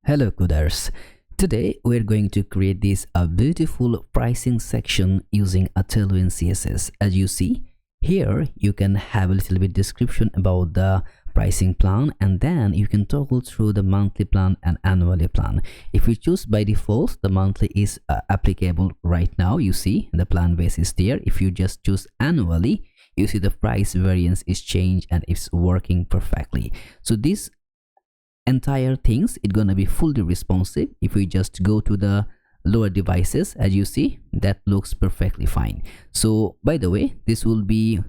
Hello coders. Today we're going to create this beautiful pricing section using a Tailwind CSS. As you see here, you can have a little bit description about the pricing plan, and then you can toggle through the monthly plan and annually plan. If you choose by default, the monthly is applicable right now. You see the plan base is there. If you just choose annually, you see the price variance is changed and it's working perfectly. So this entire things it's gonna be fully responsive. If we just go to the lower devices, as you see, that looks perfectly fine. So by the way, this will be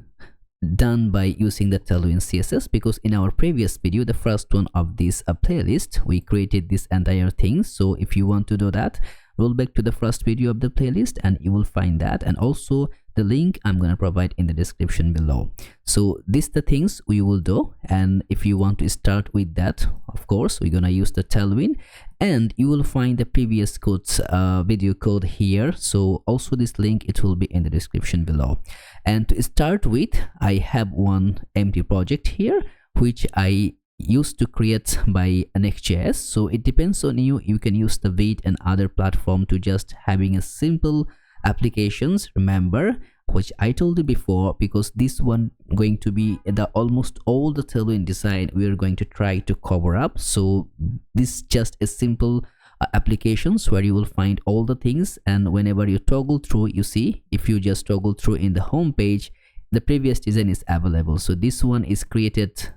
done by using the Tailwind CSS, because in our previous video, the first one of this playlist, we created this entire thing. So if you want to do that, roll back to the first video of the playlist and you will find that, and also the link I'm going to provide in the description below. So these the things we will do, and if you want to start with that, of course we're going to use the Tailwind, and you will find the previous codes video code here. So also this link, it will be in the description below. And to start with, I have one empty project here which I used to create by reactjs. So it depends on you. You can use the Vite and other platform to just having a simple applications. Remember which I told you before, because this one going to be the almost all the Tailwind design we are going to try to cover up. So this just a simple applications where you will find all the things, and whenever you toggle through, you see if you just toggle through in the home page, the previous design is available. So this one is created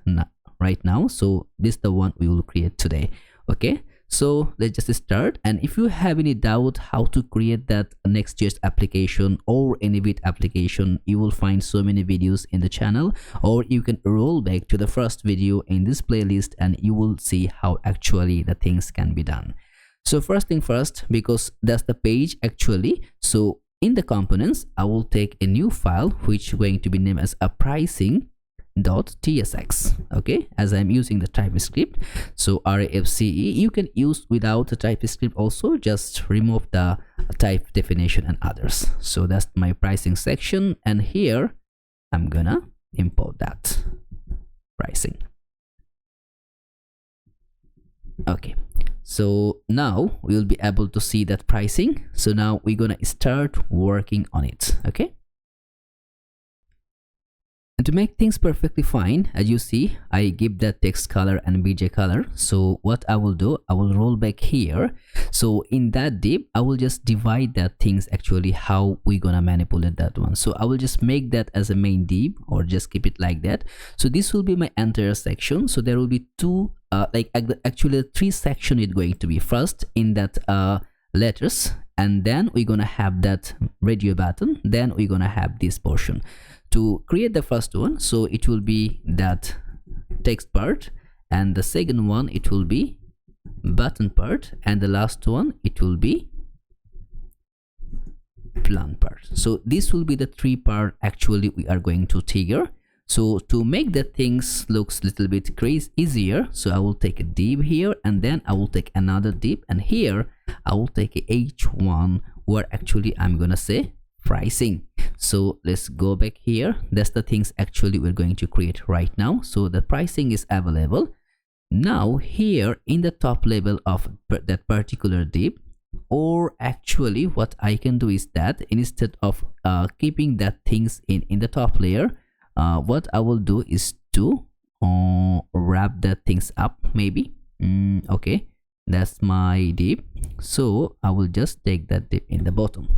right now, so this is the one we will create today. Okay, so let's just start. And if you have any doubt how to create that Next.js application or any Vite application, you will find so many videos in the channel, or you can roll back to the first video in this playlist and you will see how actually the things can be done. So first thing first, because that's the page actually, so in the components I will take a new file which is going to be named as a pricing.tsx. okay, as I'm using the TypeScript. So RAFCE you can use without the TypeScript also, just remove the type definition and others. So that's my pricing section, and here I'm gonna import that pricing. Okay, so now we'll be able to see that pricing. So now we're gonna start working on it. Okay, and to make things perfectly fine, as you see, I give that text color and BJ color. So what I will do, I will roll back here. So in that div, I will just divide that things actually how we gonna manipulate that one. So I will just make that as a main div, or just keep it like that. So this will be my entire section. So there will be two actually three section it's going to be. First in that letters, and then we're gonna have that radio button, then we're gonna have this portion. To create the first one, so it will be that text part, and the second one it will be button part, and the last one it will be plan part. So this will be the three part actually we are going to trigger. So to make the things looks little bit crazy easier, so I will take a div here, and then I will take another div, and here I will take a h1 where actually I'm gonna say pricing. So let's go back here. That's the things actually we're going to create right now. So the pricing is available. Now here in the top level of that particular div, or actually what I can do is that instead of keeping that things in the top layer, what I will do is to wrap that things up maybe. Okay, that's my div. So I will just take that div in the bottom.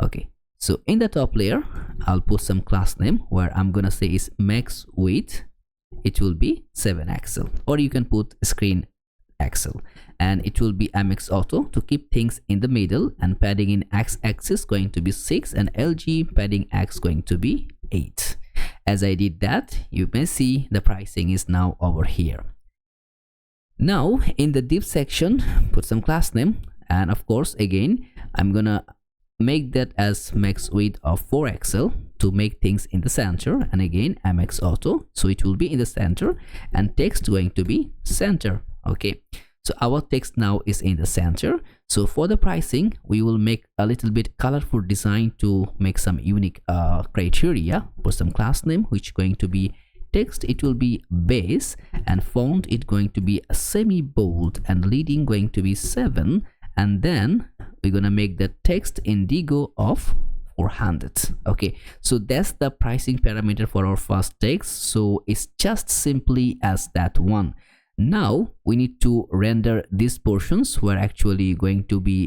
Okay, so in the top layer, I'll put some class name where I'm gonna say is max width. It will be 7 axle, or you can put screen axle, and it will be MX auto to keep things in the middle, and padding in X axis going to be 6, and LG padding X going to be 8. As I did that, you may see the pricing is now over here. Now in the div section, put some class name, and of course again I'm gonna make that as max width of 4 axle to make things in the center, and again MX auto, so it will be in the center, and text going to be center. Okay, so our text now is in the center. So for the pricing, we will make a little bit colorful design to make some unique criteria. Put some class name which is going to be text it will be base, and font it going to be semi bold, and leading going to be 7, and then we're gonna make the text indigo of 400. Okay, so that's the pricing parameter for our first text. So it's just simply as that one. Now we need to render these portions. We're actually going to be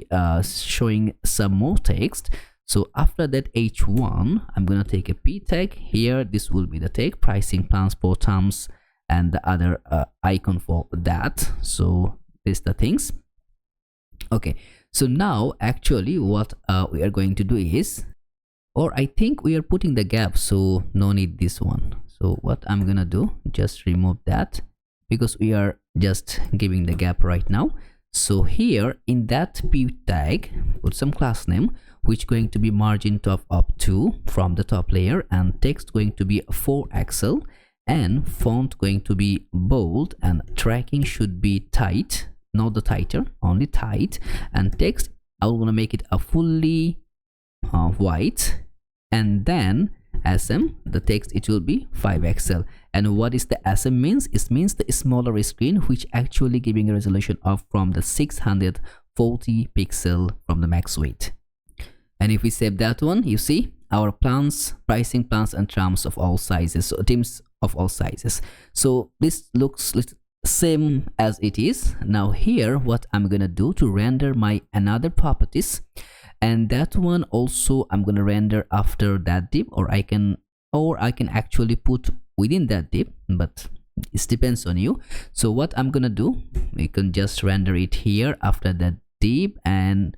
showing some more text. So after that h1, I'm gonna take a p tag here. This will be the tag, pricing plans for terms, and the other icon for that. So this the things. Okay, so now actually what we are going to do is, or I think we are putting the gap, so no need this one. So what I'm gonna do, just remove that, because we are just giving the gap right now. So here in that p tag, put some class name, which going to be margin top up to from the top layer, and text going to be 4XL, and font going to be bold, and tracking should be tight, not the tighter, only tight, and text I want to make it a fully white, and then SM the text it will be 5XL. And what is the SM means? It means the smaller screen, which actually giving a resolution of from the 640 pixel from the max width. And if we save that one, you see our plans, pricing plans and terms of all sizes, so teams of all sizes. So this looks same as it is. Now here what I'm gonna do to render my another properties, and that one also I'm gonna render after that div, or I can actually put within that div, but it depends on you. So what I'm gonna do, we can just render it here after that div, and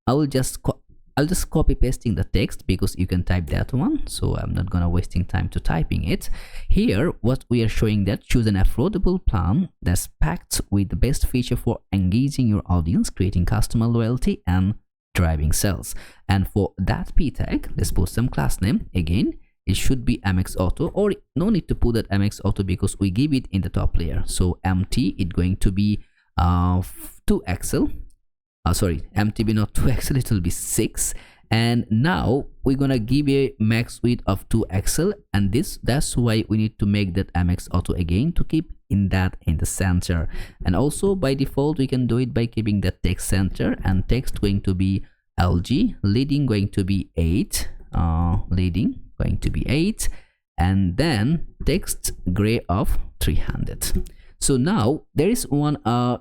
I'll just copy pasting the text, because you can type that one, so I'm not gonna wasting time to typing it. Here what we are showing, that choose an affordable plan that's packed with the best feature for engaging your audience, creating customer loyalty and driving sales. And for that p tag, let's put some class name. Again, it should be mx auto, or no need to put that mx auto because we give it in the top layer. So mt it going to be 2XL, sorry, mtb not 2XL, it will be 6. And now we're gonna give a max width of 2XL, and that's why we need to make that mx auto again to keep in the center. And also by default we can do it by keeping the text center, and text going to be lg, leading going to be 8, leading going to be 8, and then text gray of 300. So now there is one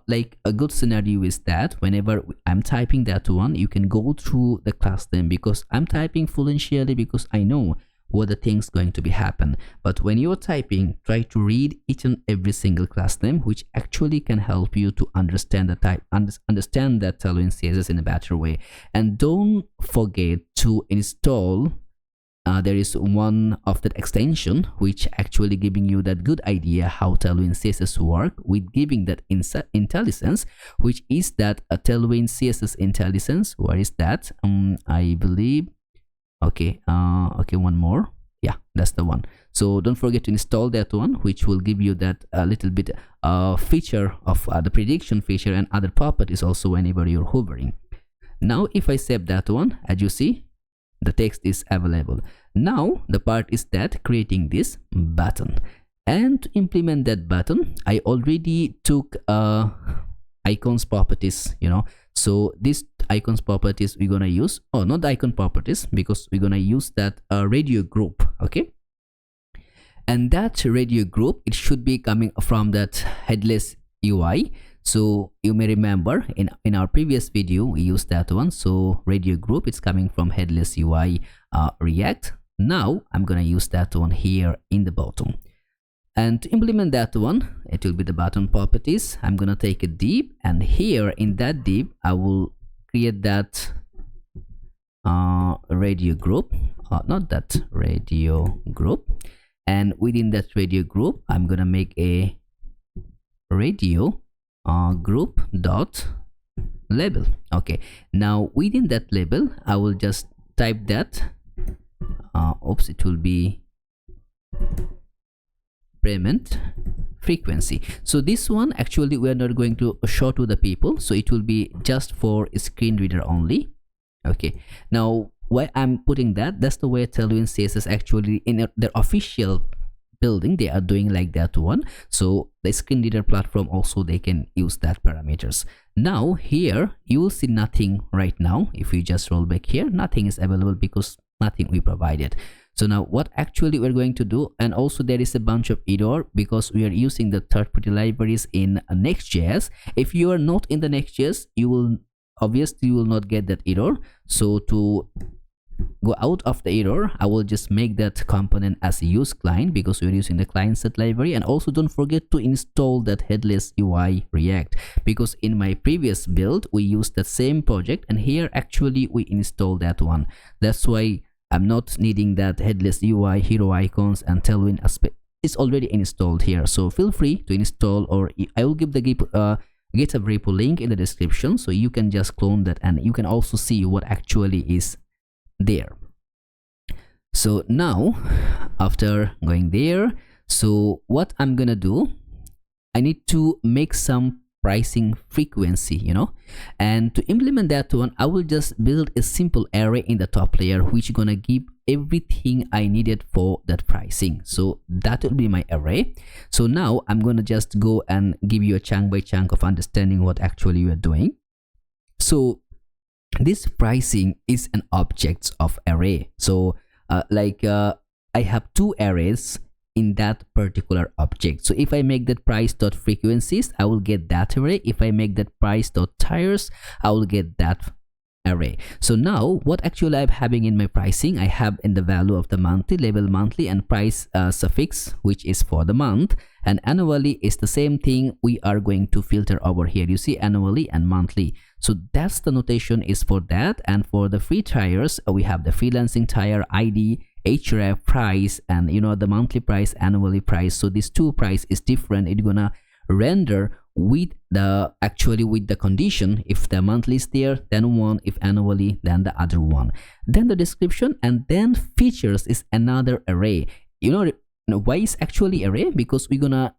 like a good scenario is that whenever I'm typing that one, you can go through the class name, because I'm typing fluentially because I know what the things going to be happen. But when you're typing, try to read each and every single class name, which actually can help you to understand the type, understand that Tailwindcss in a better way. And don't forget to install there is one of that extension which actually giving you that good idea how Tailwindcss work, with giving that IntelliSense, which is that a Tailwindcss IntelliSense. Where is that? I believe, okay, one more, yeah, that's the one. So don't forget to install that one, which will give you that little bit feature of the prediction feature and other properties also whenever you're hovering. Now if I save that one, as you see, the text is available. Now the part is that creating this button, and to implement that button I already took icons properties, you know. So this icons properties we're gonna use, oh, not the icon properties, because we're gonna use that radio group. Okay, and that radio group, it should be coming from that headless UI. So you may remember in our previous video we used that one. So radio group, it's coming from headless UI React. Now I'm gonna use that one here in the bottom, and to implement that one, it will be the button properties. I'm gonna take a div, and here in that div I will create that radio group, not that radio group, and within that radio group I'm gonna make a radio group dot label. Okay, now within that label I will just type that oops, it will be payment frequency. So this one actually we are not going to show to the people, so it will be just for screen reader only. Okay, now why I'm putting that, that's the way Tailwindcss actually in their official building, they are doing like that one. So the screen reader platform also, they can use that parameters. Now here you will see nothing right now. If you just roll back here, nothing is available because nothing we provided. So now what actually we're going to do, and also there is a bunch of error because we are using the third-party libraries in Next.js. If you are not in the Next.js, you will obviously you will not get that error. So to go out of the error, I will just make that component as a use client because we're using the client set library. And also don't forget to install that headless UI React, because in my previous build we used that same project, and here actually we installed that one. That's why I'm not needing that headless UI, hero icons, and Tailwind aspect. It's already installed here. So feel free to install, or I will give the GitHub repo link in the description, so you can just clone that and you can also see what actually is there. So now after going there, so what I'm gonna do, I need to make some pricing frequency, you know, and to implement that one, I will just build a simple array in the top layer which gonna give everything I needed for that pricing. So that will be my array. So now I'm gonna just go and give you a chunk by chunk of understanding what actually you are doing. So this pricing is an object of array. So I have two arrays in that particular object. So if I make that price dot frequencies, I will get that array. If I make that price dot tires, I will get that array. So now what actually I'm having in my pricing, I have in the value of the monthly, label monthly, and price suffix which is for the month, and annually is the same thing. We are going to filter over here. You see annually and monthly. So that's the notation is for that. And for the free tires, we have the freelancing tire ID, href, price, and you know the monthly price, annually price. So these two price is different. It's gonna render with the actually with the condition. If the monthly is there, then one. If annually, then the other one. Then the description, and then features is another array. You know why is actually array? Because we're gonna,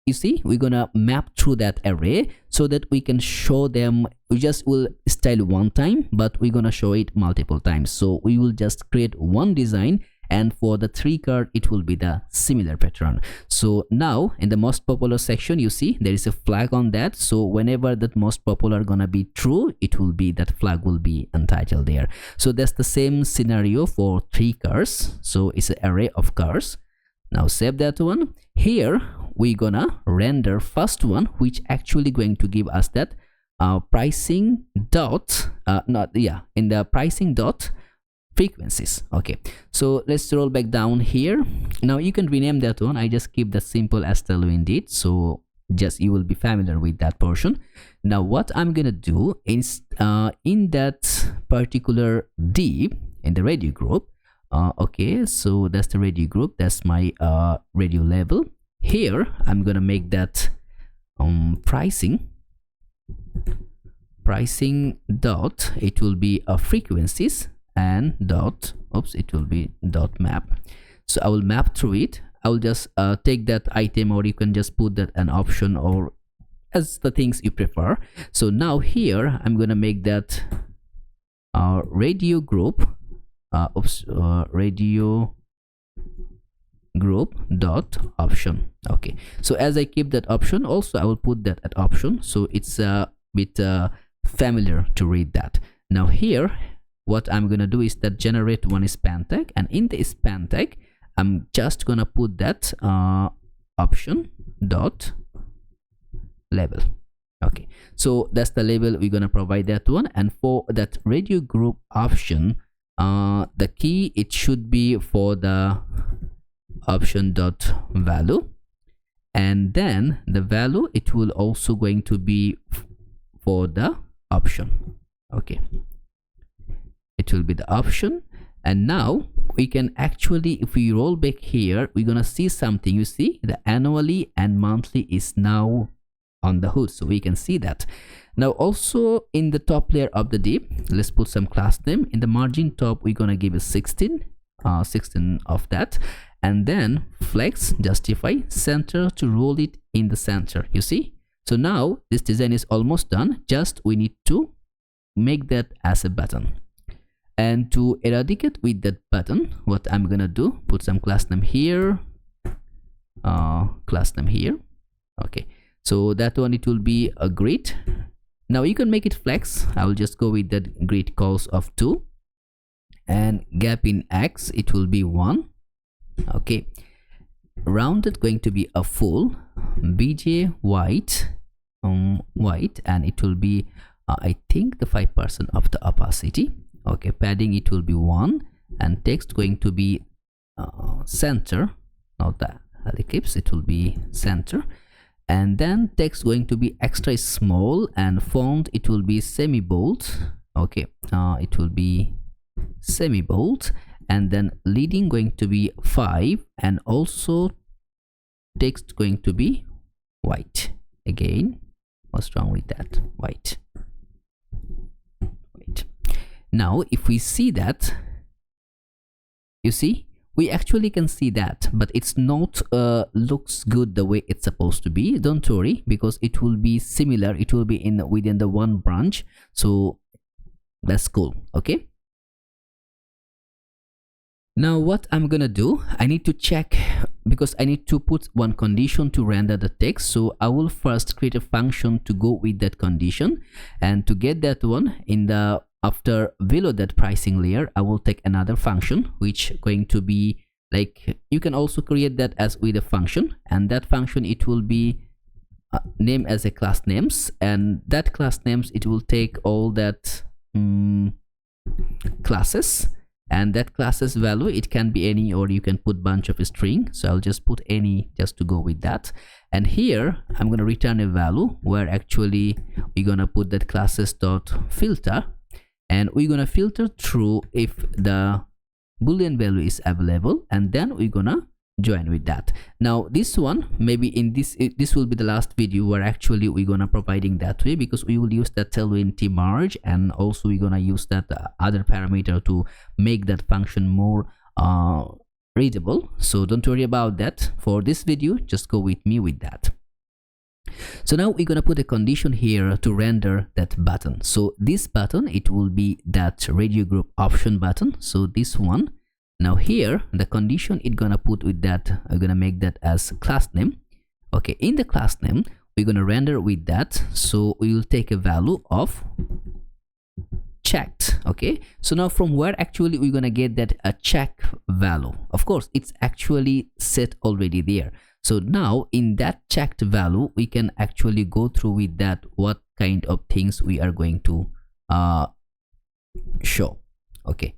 you see, we're gonna map through that array so that we can show them. We just will style one time, but we're gonna show it multiple times. So we will just create one design, and for the 3 card it will be the similar pattern. So now in the most popular section, you see there is a flag on that. So whenever that most popular gonna be true, it will be that flag will be untitled there. So that's the same scenario for 3 cars. So it's an array of cars. Now save that one. Here we're gonna render first one, which actually going to give us that pricing dot in the pricing dot frequencies. Okay, so let's roll back down here. Now you can rename that one. I just keep that simple as Tailwind did, so just you will be familiar with that portion. Now what I'm gonna do is in that particular div in the radio group, okay, so that's the radio group, that's my radio label. Here I'm gonna make that pricing dot, it will be frequencies, and dot, oops, it will be dot map. So I will map through it. I will just take that item, or you can just put that an option, or as the things you prefer. So now here I'm gonna make that radio group, radio group dot option. Okay, so as I keep that option, also I will put that at option, so it's a bit familiar to read that. Now here what I'm gonna do is that generate one span tag, and in the span tag I'm just gonna put that option dot label. Okay, so that's the label we're gonna provide that one. And for that radio group option, the key, it should be for the option dot value, and then the value, it will also going to be for the option. Okay, it will be the option. And now we can actually, if we roll back here, we're gonna see something. You see the annually and monthly is now on the hood, so we can see that. Now also in the top layer of the div, let's put some class name. In the margin top, we're gonna give a 16 of that, and then flex, justify, center to roll it in the center. You see, so now this design is almost done. Just we need to make that as a button. And to eradicate with that button, what I'm gonna do, put some class name here, class name here. Okay, so that one, it will be a grid. Now you can make it flex. I will just go with that grid calls of 2, and gap in x, it will be 1. Okay, rounded going to be a full, bj white, white, and it will be I think the 5% of the opacity. Okay, padding, it will be 1, and text going to be center, not the ellipse, it will be center. And then text going to be extra small, and font, it will be semi bold. Okay, it will be semi bold, and then leading going to be 5, and also text going to be white. Again, what's wrong with that? White. Now if we see that, you see, we actually can see that, but it's not looks good the way it's supposed to be. Don't worry, because it will be similar, it will be in within the one branch, so that's cool. Okay, now what I'm gonna do, I need to check, because I need to put one condition to render the text. So I will first create a function to go with that condition, and to get that one, in the after below that pricing layer, I will take another function, which going to be like, you can also create that as with a function, and that function, it will be named as a class names, and that class names, it will take all that classes, and that classes value, it can be any, or you can put bunch of a string. So I'll just put any just to go with that. And here I'm going to return a value where actually we're going to put that classes dot filter, and we're going to filter through if the boolean value is available, and then we're gonna join with that. Now this one, maybe in this will be the last video where actually we're gonna providing that way, because we will use that Tailwind merge, and also we're gonna use that other parameter to make that function more readable. So don't worry about that. For this video, just go with me with that. So now we're gonna put a condition here to render that button. So this button, it will be that radio group option button. So this one, now here the condition it's gonna put with that, we're gonna make that as class name. Okay, in the class name we're gonna render with that, so we will take a value of checked. Okay, so now from where actually we're gonna get that a check value? Of course it's actually set already there. So now in that checked value, we can actually go through with that what kind of things we are going to show. Okay,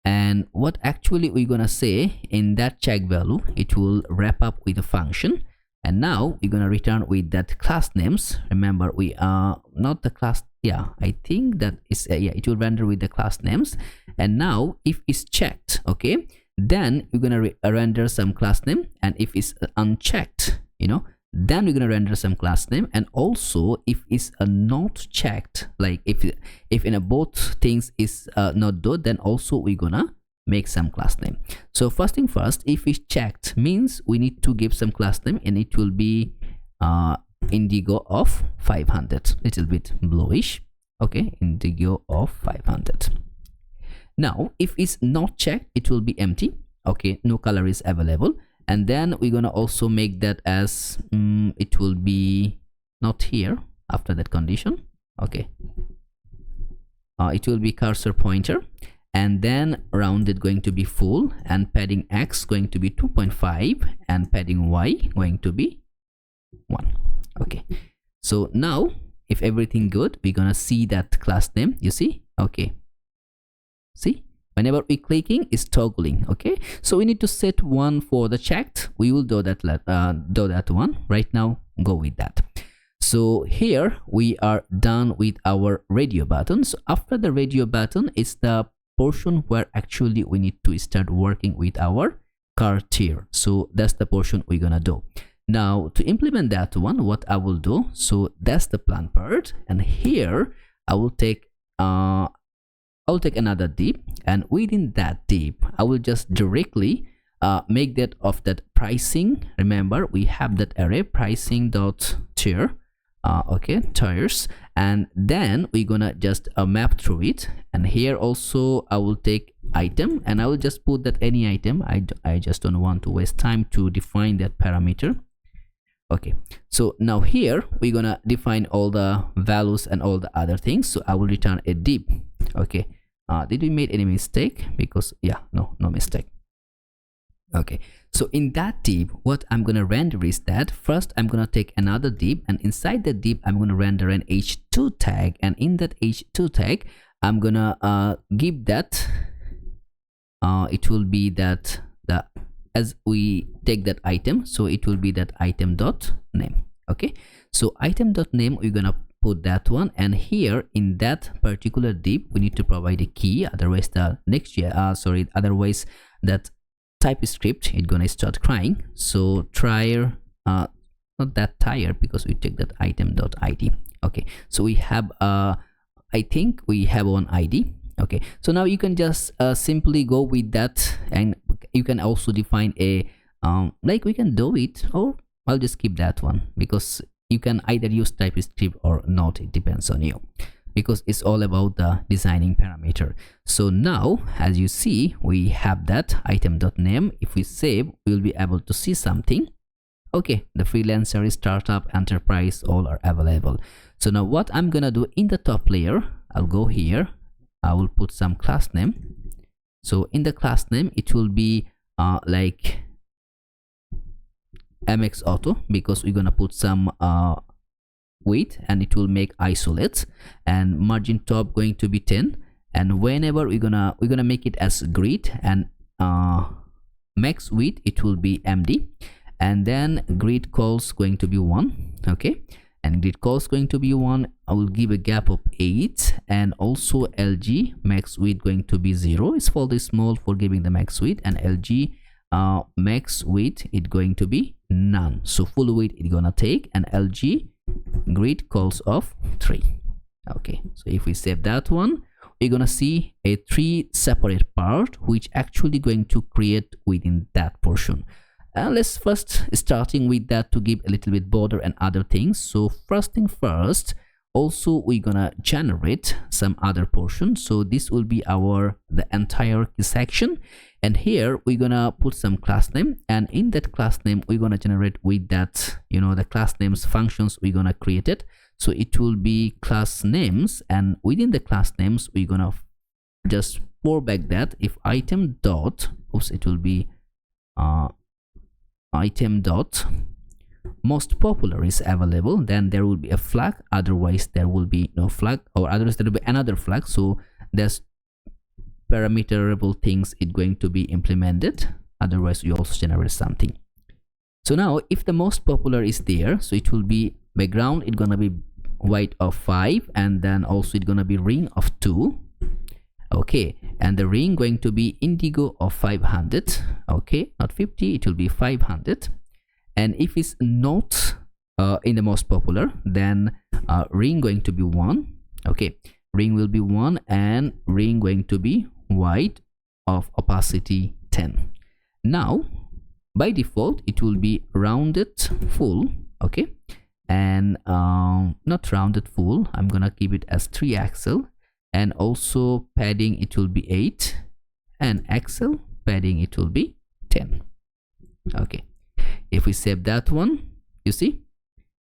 and what actually we're gonna say in that check value, it will wrap up with a function, and now we're gonna return with that class names. Remember, we are not the class, yeah, I think that is yeah, it will render with the class names. And now if it's checked, okay, then we're gonna render some class name, and if it's unchecked, you know, then we're gonna render some class name. And also if it's not checked, like if in a both things is not do, then also we're gonna make some class name. So first thing first, if it's checked means we need to give some class name, and it will be indigo of 500, little bit bluish. Okay, indigo of 500. Now if it's not checked, it will be empty. Okay, no color is available. And then we're gonna also make that as it will be not here after that condition. Okay, it will be cursor pointer, and then rounded going to be full, and padding x going to be 2.5, and padding y going to be 1. Okay, so now if everything good, we're gonna see that class name, you see. Okay, see, whenever we clicking is toggling. Okay, so we need to set one for the checked. We will do that one right now. Go with that. So here we are done with our radio button. So after the radio button is the portion where actually we need to start working with our car tier. So that's the portion we're gonna do. Now to implement that one, what I will do, so that's the plan part, and here I will take another div, and within that div I will just directly make that of that pricing. Remember, we have that array pricing dot tier, okay, tiers, and then we're gonna just map through it. And here also I will take item, and I will just put that any item. I just don't want to waste time to define that parameter. Okay, so now here we're gonna define all the values and all the other things. So I will return a div. Okay, did we make any mistake? Because yeah, no mistake. Okay, so in that div, what I'm gonna render is that first I'm gonna take another div, and inside the div I'm gonna render an h2 tag, and in that h2 tag I'm gonna give that it will be that as we take that item, so it will be that item dot name. Okay, so item dot name, we're gonna put that one, and here in that particular div we need to provide a key, otherwise the next year otherwise that TypeScript is gonna start crying. So tire not that tire, because we take that item dot id. Okay, so we have I think we have one id. Okay, so now you can just simply go with that, and you can also define a like we can do it, or I'll just keep that one, because you can either use TypeScript or not, it depends on you, because it's all about the designing parameter. So now as you see, we have that item.name. If we save, we'll be able to see something. Okay, the freelancer, startup, enterprise, all are available. So now what I'm gonna do in the top layer, I'll go here, I will put some class name. So in the class name it will be like MX Auto, because we're gonna put some width, and it will make isolate, and margin top going to be 10, and whenever we're gonna make it as grid, and max width it will be MD, and then grid calls going to be 1. Okay, and grid calls going to be 1. I will give a gap of 8, and also LG max width going to be 0. It's for the small for giving the max width, and LG max width it going to be none, so full width it's gonna take, and LG grid calls of 3. Okay, so if we save that one, we're gonna see a 3 separate part which actually going to create within that portion. Let's first starting with that to give a little bit border and other things. So first thing first, also we're gonna generate some other portion. So this will be the entire section, and here we're gonna put some class name, and in that class name we're gonna generate with that, you know, the class names functions we're gonna create it. So it will be class names, and within the class names we're gonna just pour back that if item dot, oops, it will be item dot most popular is available, then there will be a flag, otherwise there will be no flag, or otherwise there will be another flag. So there's parameterable things it going to be implemented, otherwise you also generate something. So now if the most popular is there, so it will be background, it's gonna be white of 5, and then also it's gonna be ring of 2. Okay, and the ring going to be indigo of 500. Okay, not 50, it will be 500. And if it's not in the most popular, then ring going to be 1. Okay, ring will be 1, and ring going to be white of opacity 10. Now by default it will be rounded full. Okay, and not rounded full, I'm gonna keep it as 3 axle, and also padding it will be 8, and axle padding it will be 10. Okay, if we save that one, you see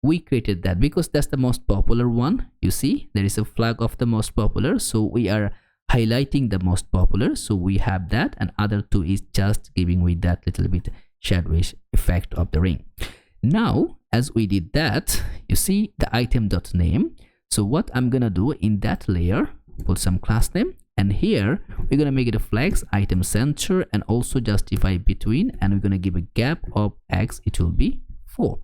we created that because that's the most popular one. You see there is a flag of the most popular, so we are highlighting the most popular, so we have that, and other 2 is just giving with that little bit shadowish effect of the ring. Now as we did that, you see the item.name. So what I'm gonna do in that layer, put some class name, and here we're gonna make it a flex item center, and also justify between, and we're gonna give a gap of x, it will be 4.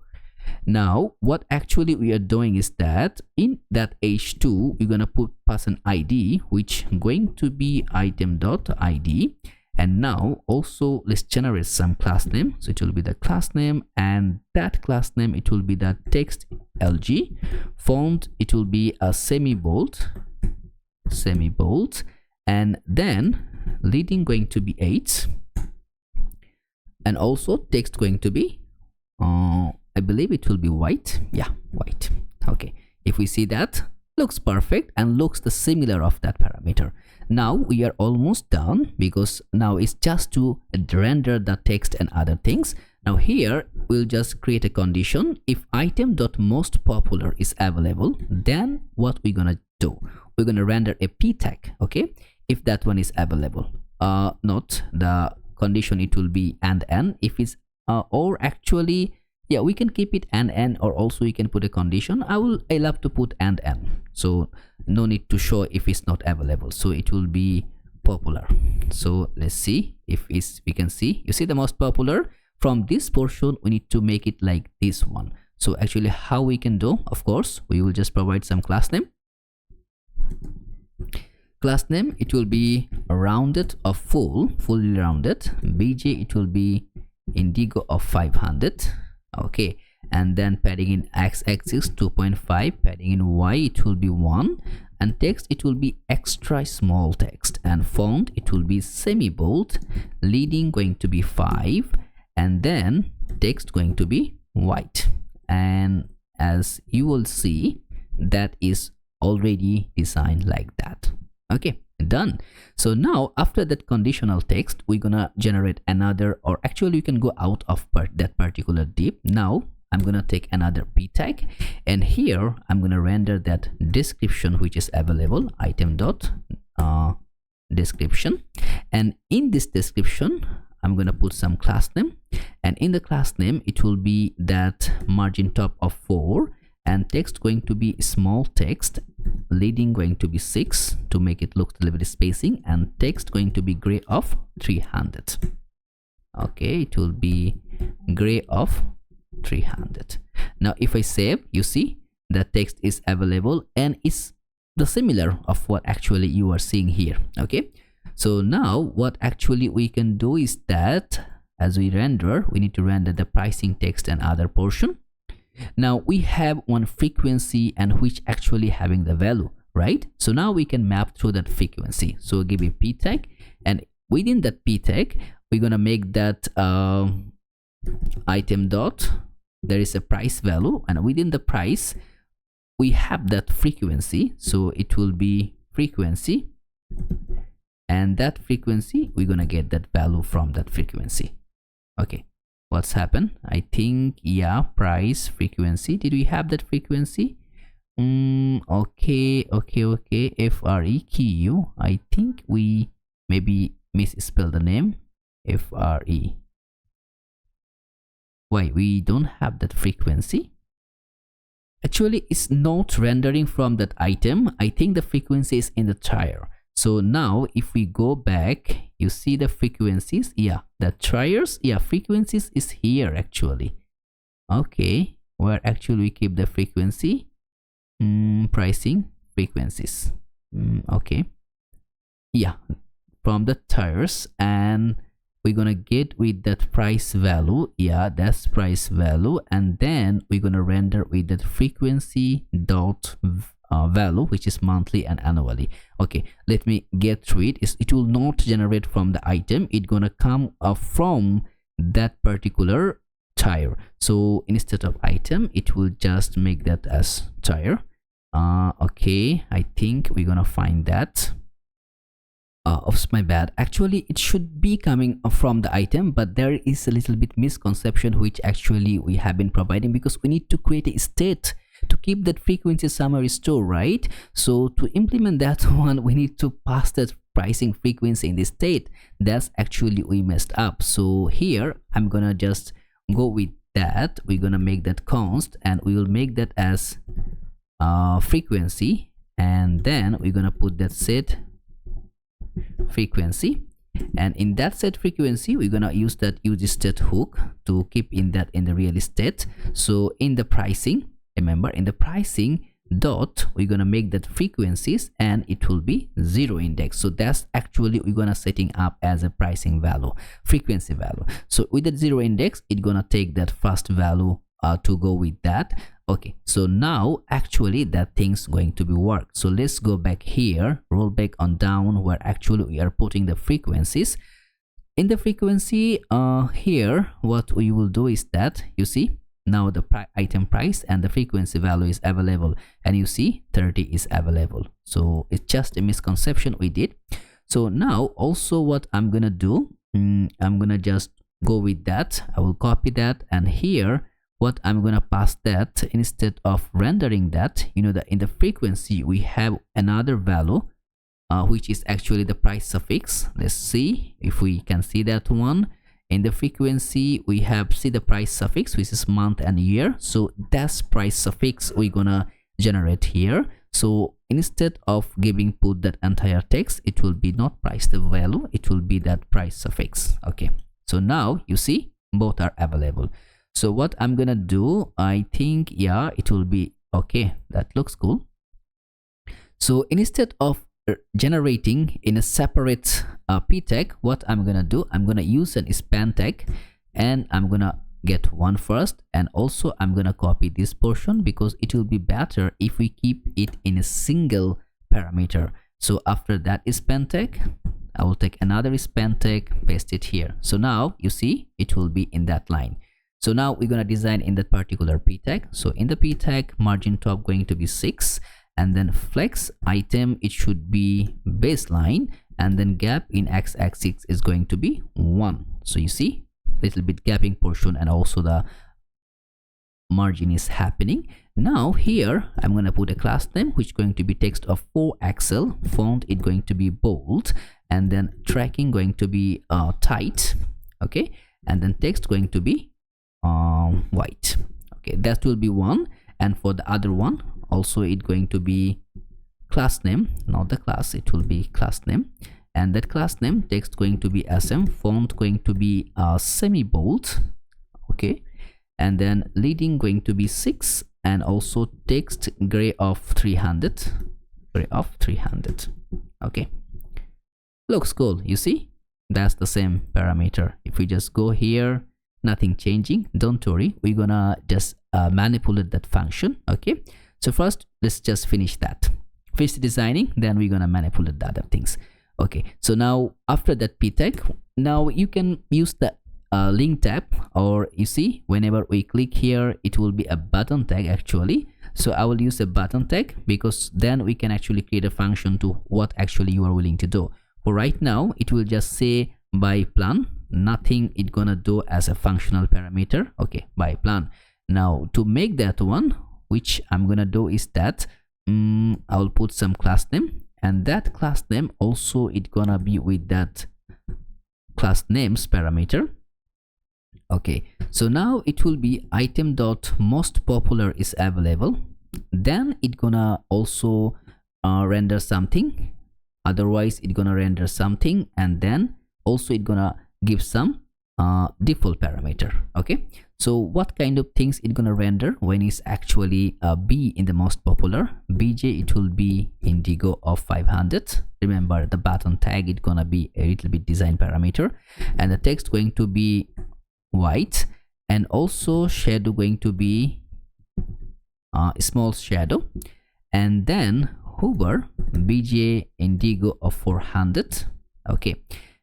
Now what actually we are doing is that in that h2 we're gonna pass an id which going to be item.id, and now also let's generate some class name. So it will be the class name, and that class name it will be the text LG, font it will be a semi-bold, and then leading going to be 8, and also text going to be I believe it will be white. Yeah, white. Okay, if we see that, looks perfect and looks the similar of that parameter. Now we are almost done, because now it's just to render the text and other things. Now here we'll just create a condition. If item.mostPopular is available, then what we're gonna do, we're gonna render a p tag. Okay, if that one is available, not the condition, it will be and n. If it's or actually, yeah, we can keep it and n, or also you can put a condition. I love to put and n, so no need to show if it's not available, so it will be popular. So let's see if we can see, you see the most popular. From this portion we need to make it like this one. So actually how we can do, of course, we will just provide some class name. Class name, it will be rounded of fully rounded. bj, it will be indigo of 500. Okay, and then padding in x-axis 2.5, padding in y, it will be 1, and text, it will be extra small text, and font, it will be semi bold, leading going to be 5, and then text going to be white. And as you will see, that is already designed like that. Okay, done. So now after that conditional text, we're gonna generate another, or actually you can go out of that particular div. Now I'm gonna take another p tag, and here I'm gonna render that description which is available, item dot description. And in this description I'm gonna put some class name, and in the class name it will be that margin top of 4, and text going to be small text, leading going to be 6 to make it look a little bit spacing, and text going to be gray of 300. Okay, it will be gray of 300. Now if I save, you see the text is available and it's the similar of what actually you are seeing here. Okay, so now what actually we can do is that as we render, we need to render the pricing text and other portion. Now we have one frequency and which actually having the value, right? So now we can map through that frequency. So give a p tag, and within that p tag we're gonna make that item dot, there is a price value, and within the price we have that frequency, so it will be frequency, and that frequency we're gonna get that value from that frequency. Okay, what's happened? I think, yeah, price frequency, did we have that frequency? Okay, freq, I think we maybe misspelled the name. Fre, why we don't have that frequency? Actually it's not rendering from that item. I think the frequency is in the trier. So now if we go back, you see the frequencies, yeah, the triers, yeah, frequencies is here actually. Okay, where actually we keep the frequency, pricing frequencies. Okay, yeah, from the tires, and we're gonna get with that price value, yeah, that's price value, and then we're gonna render with that frequency dot value, which is monthly and annually. Okay, let me get through it. It will not generate from the item, it's gonna come from that particular tire. So instead of item, it will just make that as tire. Okay, I think we're gonna find that. Oops, my bad. Actually it should be coming from the item, but there is a little bit misconception which actually we have been providing, because we need to create a state to keep that frequency summary store, right? So to implement that one, we need to pass that pricing frequency in the state. That's actually we messed up. So here I'm gonna just go with that. We're gonna make that const, and we will make that as frequency, and then we're gonna put that set frequency, and in that set frequency we're gonna use that use state hook to keep in that in the real estate. So in the pricing, remember, in the pricing dot, we're gonna make that frequencies, and it will be 0 index. So that's actually we're gonna setting up as a pricing value, frequency value. So with that 0 index, it's gonna take that first value to go with that. Okay, so now actually that thing's going to be worked. So let's go back here, roll back on down, where actually we are putting the frequencies. In the frequency here, what we will do is that, you see, now the item price and the frequency value is available, and you see 30 is available. So it's just a misconception we did. So now also what I'm gonna do, I'm gonna just go with that. I will copy that, and here what I'm gonna pass that, instead of rendering that, you know that in the frequency we have another value which is actually the price suffix. Let's see if we can see that one. In the frequency we have, see the price suffix, which is month and year. So that's price suffix we're gonna generate here. So instead of put that entire text, it will be not price the value, it will be that price suffix. Okay, so now you see both are available. So what I'm gonna do, I think, yeah, it will be okay. That looks cool. So instead of generating in a separate p tag, what I'm gonna do, I'm gonna use an span tag, and I'm gonna get one first, and also I'm gonna copy this portion because it will be better if we keep it in a single parameter. So after that span tag, I will take another span tag, paste it here. So now you see it will be in that line. So now we're gonna design in that particular p tag. So in the p tag, margin top going to be 6, and then flex item, it should be baseline, and then gap in x-axis is going to be 1. So you see little bit gapping portion, and also the margin is happening. Now here I'm going to put a class name which is going to be text of 4XL, font it going to be bold, and then tracking going to be tight. Okay, and then text going to be white. Okay, that will be one. And for the other one also, it going to be class name, not the class, it will be class name, and that class name text going to be SM, font going to be semi bold. Okay, and then leading going to be 6, and also text gray of 300, gray of 300. Okay, looks cool. You see that's the same parameter. If we just go here, nothing changing, don't worry, we're gonna just manipulate that function. Okay, so first let's just finish that, finish designing, then we're gonna manipulate the other things. Okay, so now after that p tag, now you can use the link tab, or you see whenever we click here it will be a button tag actually. So I will use a button tag because then we can actually create a function to what actually you are willing to do. For right now it will just say by plan, nothing it gonna do as a functional parameter. Okay, by plan. Now to make that one, which I'm gonna do is that I'll put some class name, and that class name also it gonna be with that class names parameter. Okay, so now it will be item dot most popular is available, then it gonna also render something, otherwise it gonna render something, and then also it gonna give some default parameter. Okay, so what kind of things it gonna render when it's actually B in the most popular, BJ it will be indigo of 500. Remember the button tag it gonna be a little bit design parameter, and the text going to be white, and also shadow going to be small shadow, and then hover BJ indigo of 400. Okay,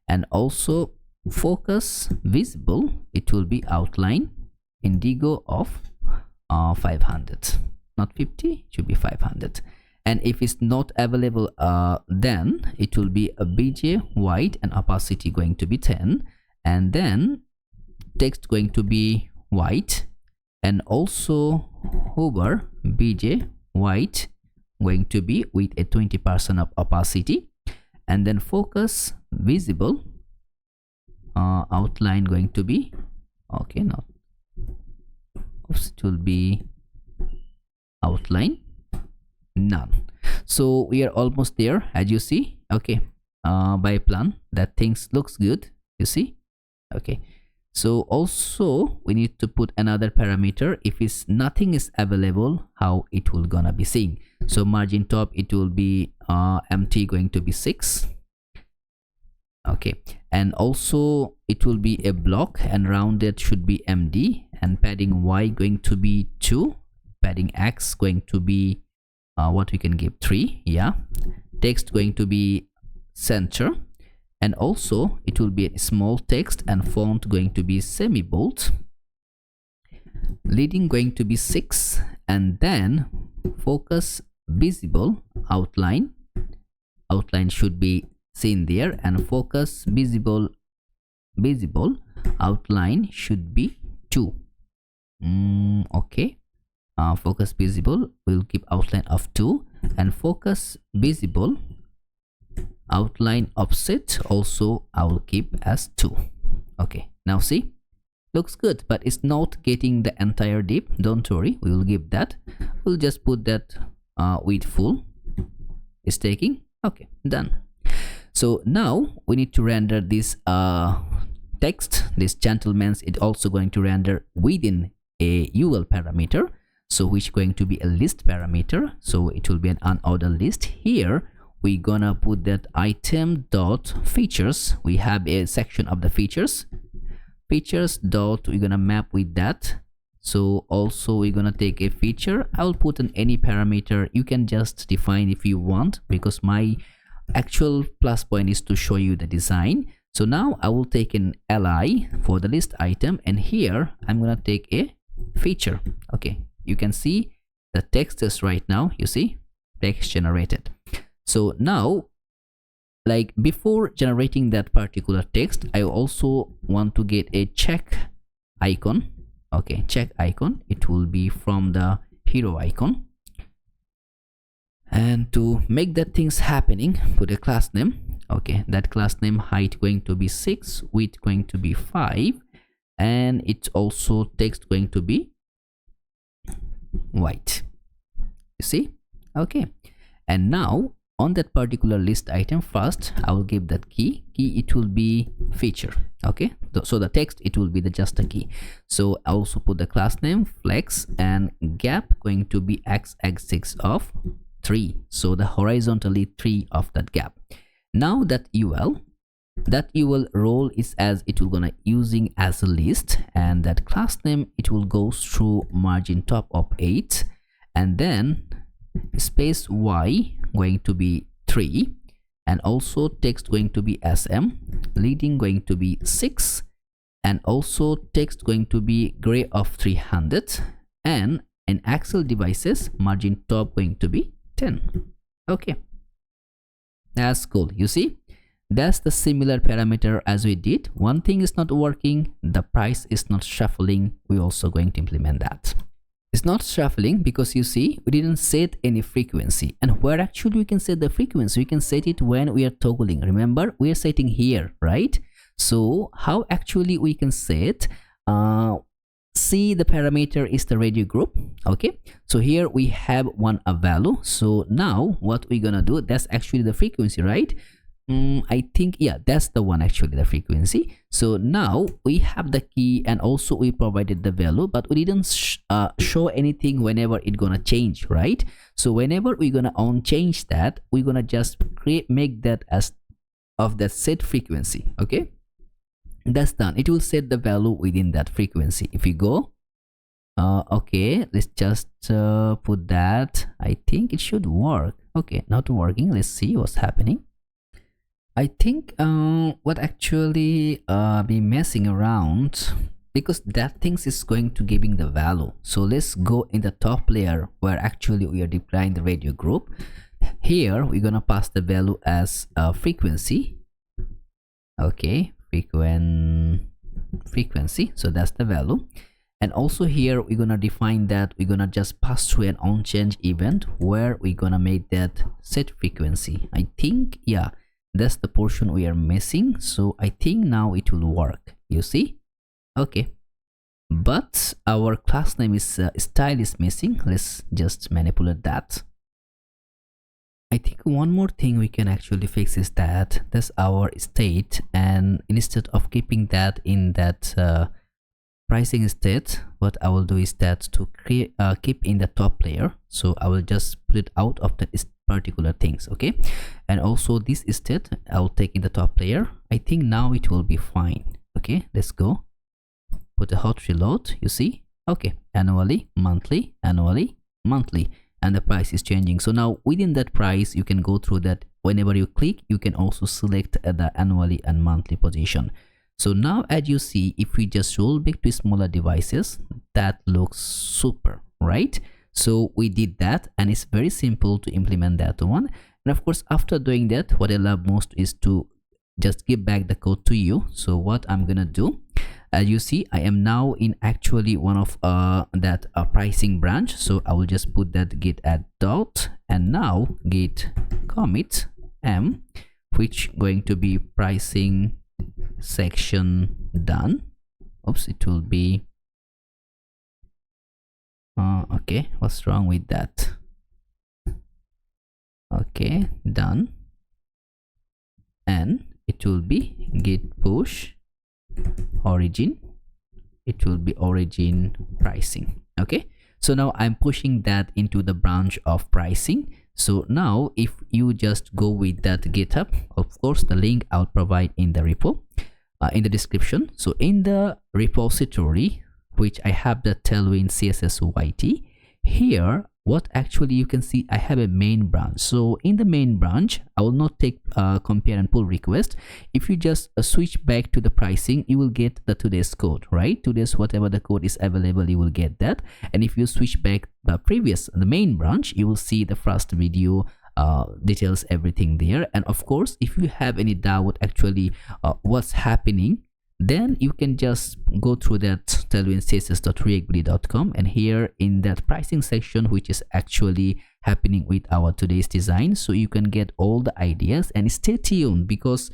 and also focus visible it will be outline indigo of 500, not 50, it should be 500. And if it's not available then it will be a BJ white and opacity going to be 10, and then text going to be white, and also hover BJ white going to be with a 20% of opacity, and then focus visible outline going to be okay, not oops, it will be outline none. So we are almost there, as you see. Okay, by plan that things looks good, you see. Okay, so also we need to put another parameter if it's nothing is available, how it will gonna be seen. So margin top it will be empty going to be 6. Okay, and also it will be a block, and rounded should be MD, and padding Y going to be 2, padding X going to be what we can give 3. Yeah, text going to be center, and also it will be a small text, and font going to be semi bold. leading going to be 6, and then focus visible outline should be seen there, and focus visible outline should be 2. Okay, focus visible, we'll keep outline of 2, and focus visible outline offset also I will keep as 2. Okay, now see, looks good, but it's not getting the entire div. Don't worry, we will give that, we'll just put that with full is taking. Okay, done. So now we need to render this text, this gentleman's, it also going to render within a UL parameter, so which going to be a list parameter, so it will be an unordered list. Here we're gonna put that item dot features, we have a section of the features dot, we're gonna map with that. So also we're gonna take a feature, I will put in any parameter, you can just define if you want, because my actual plus point is to show you the design. So now I will take an li for the list item, and here I'm gonna take a feature. Okay, you can see the text is right now, you see text generated. So now, like before generating that particular text, I also want to get a check icon. Okay, check icon, it will be from the hero icon, and to make that things happening, put a class name. Okay, that class name height going to be 6, width going to be 5, and it's also text going to be white, you see. Okay, and now on that particular list item, first I will give that key, it will be feature. Okay, so the text, it will be just a key. So I also put the class name flex, and gap going to be x axis of 3, so the horizontally 3 of that gap. Now that UL role is as it will gonna using as a list, and that class name, it will go through margin top of 8, and then space y going to be 3, and also text going to be sm, leading going to be 6, and also text going to be gray of 300, and in axle devices margin top going to be 10. Okay, that's cool. You see, that's the similar parameter as we did. One thing is not working, the price is not shuffling, we're also going to implement that. It's not shuffling because you see we didn't set any frequency, and where actually we can set the frequency, we can set it when we are toggling. Remember, we are setting here, right? So how actually we can set, see the parameter is the radio group. Okay, so here we have a value. So now what we're gonna do, that's actually the frequency, right? I think, yeah, that's the one actually, the frequency. So now we have the key, and also we provided the value, but we didn't show anything whenever it's gonna change, right? So whenever we're gonna change that, we're gonna just make that as of that set frequency. Okay, that's done. It will set the value within that frequency. If we go, okay, let's just put that. I think it should work. Okay, not working. Let's see what's happening. I think what actually be messing around, because that things is going to giving the value. So let's go in the top layer where actually we are deploying the radio group. Here we're gonna pass the value as frequency. Okay, frequency, so that's the value. And also here we're gonna define that we're gonna just pass through an onChange event where we're gonna make that set frequency. I think, yeah, that's the portion we are missing. So I think now it will work, you see. Okay, but our class name is style is missing. Let's just manipulate that. I think one more thing we can actually fix is that that's our state, and instead of keeping that in that pricing state, what I will do is that to create keep in the top layer. So I will just put it out of the particular things. Okay, and also this state I'll take in the top layer. I think now it will be fine. Okay, let's go, put a hot reload. You see, okay, annually, monthly, annually, monthly, and the price is changing. So now within that price you can go through that. Whenever you click, you can also select the annually and monthly position. So now as you see, if we just roll back to smaller devices, that looks super, right? So we did that, and it's very simple to implement that one. And of course, after doing that, what I love most is to just give back the code to you. So what I'm gonna do, as you see, I am now in actually one of that pricing branch. So I will just put that git add dot, and now git commit m, which going to be pricing section done. Oops, it will be okay, what's wrong with that? Okay, done. And it will be git push origin, it will be origin pricing. Okay, so now I'm pushing that into the branch of pricing. So now if you just go with that GitHub, of course the link I'll provide in the repo, in the description. So in the repository, which I have the Tailwindcss YT, here what actually you can see, I have a main branch. So in the main branch, I will not take compare and pull request. If you just switch back to the pricing, you will get the today's code, right? Today's whatever the code is available, you will get that. And if you switch back the main branch, you will see the first video details, everything there. And of course, if you have any doubt actually what's happening, then you can just go through that tailwindcss.reactjs.com, and here in that pricing section, which is actually happening with our today's design, so you can get all the ideas. And stay tuned, because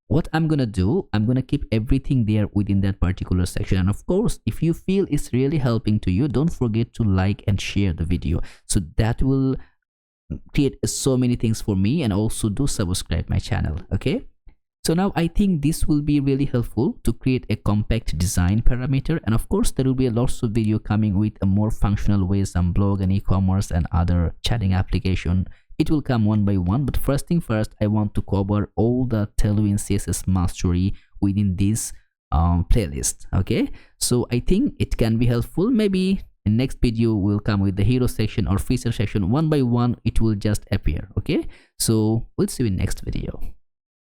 what I'm gonna do, I'm gonna keep everything there within that particular section. And of course, if you feel it's really helping to you, don't forget to like and share the video, so that will create so many things for me. And also do subscribe my channel. Okay, so now I think this will be really helpful to create a compact design parameter. And of course, there will be lots of video coming with a more functional ways on blog and e-commerce and other chatting application. It will come one by one, but first thing first, I want to cover all the Tailwindcss mastery within this playlist. Okay, so I think it can be helpful. Maybe in next video will come with the hero section or feature section. One by one it will just appear. Okay, so we'll see you in next video.